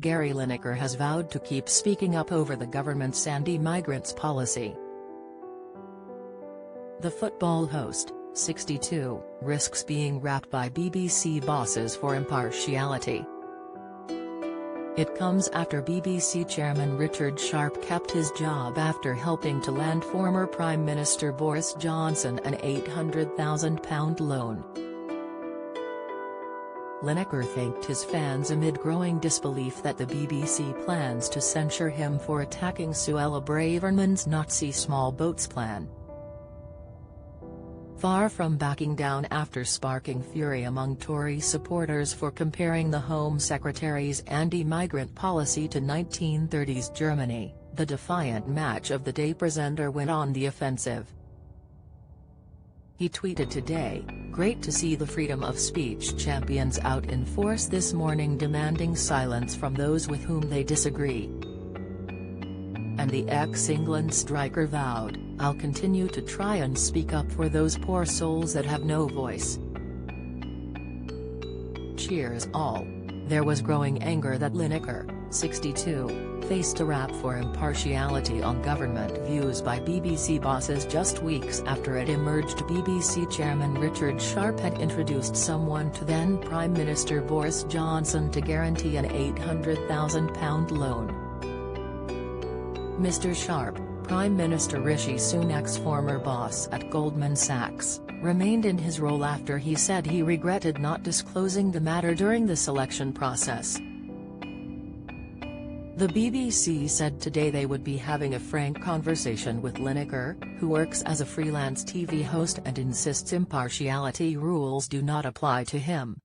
Gary Lineker has vowed to keep speaking up over the government's anti-migrants policy. The football host, 62, risks being wrapped by BBC bosses for impartiality. It comes after BBC chairman Richard Sharp kept his job after helping to land former Prime Minister Boris Johnson an £800,000 loan. Lineker thanked his fans amid growing disbelief that the BBC plans to censure him for attacking Suella Braverman's Nazi small boats plan. Far from backing down after sparking fury among Tory supporters for comparing the Home Secretary's anti-migrant policy to 1930s Germany, the defiant Match of the Day presenter went on the offensive. He tweeted today, "Great to see the freedom of speech champions out in force this morning demanding silence from those with whom they disagree." And the ex-England striker vowed, "I'll continue to try and speak up for those poor souls that have no voice." Cheers all. There was growing anger that Lineker, 62, faced a rap for impartiality on government views by BBC bosses just weeks after it emerged BBC chairman Richard Sharp had introduced someone to then Prime Minister Boris Johnson to guarantee an £800,000 loan. Mr. Sharp, Prime Minister Rishi Sunak's former boss at Goldman Sachs, remained in his role after he said he regretted not disclosing the matter during the selection process. The BBC said today they would be having a frank conversation with Lineker, who works as a freelance TV host and insists impartiality rules do not apply to him.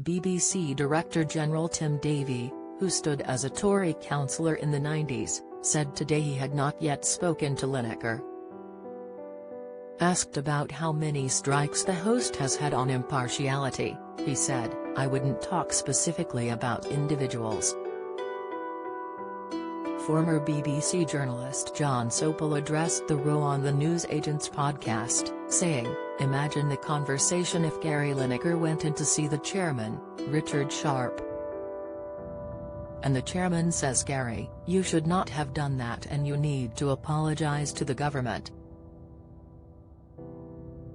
BBC Director General Tim Davie, who stood as a Tory councillor in the 90s, said today he had not yet spoken to Lineker. Asked about how many strikes the host has had on impartiality, he said, "I wouldn't talk specifically about individuals." Former BBC journalist John Sopel addressed the row on the newsagent's podcast, saying, "Imagine the conversation if Gary Lineker went in to see the chairman, Richard Sharp. And the chairman says, 'Gary, you should not have done that and you need to apologise to the government.'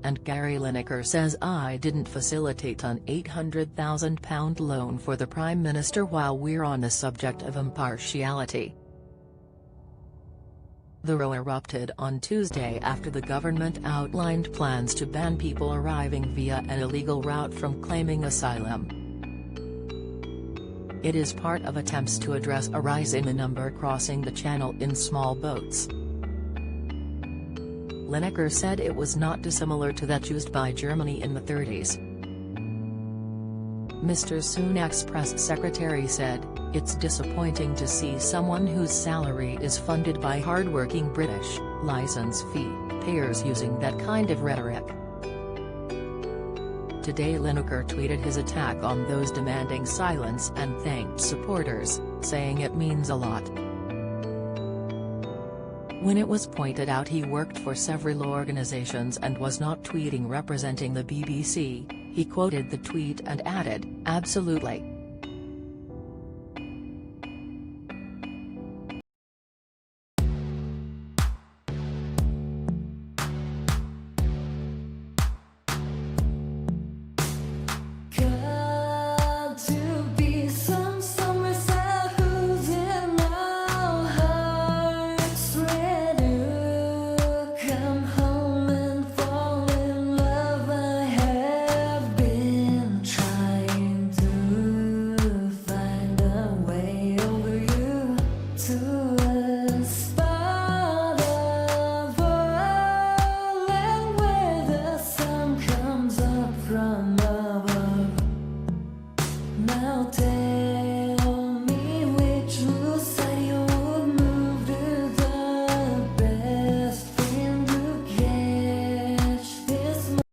And Gary Lineker says, 'I didn't facilitate an £800,000 loan for the Prime Minister while we're on the subject of impartiality.'" The row erupted on Tuesday after the government outlined plans to ban people arriving via an illegal route from claiming asylum. It is part of attempts to address a rise in the number crossing the channel in small boats. Lineker said it was not dissimilar to that used by Germany in the 30s. Mr. Sunak's press secretary said, "It's disappointing to see someone whose salary is funded by hard-working British licence fee payers using that kind of rhetoric." Today Lineker tweeted his attack on those demanding silence and thanked supporters, saying it means a lot. When it was pointed out he worked for several organisations and was not tweeting representing the BBC, he quoted the tweet and added, "Absolutely.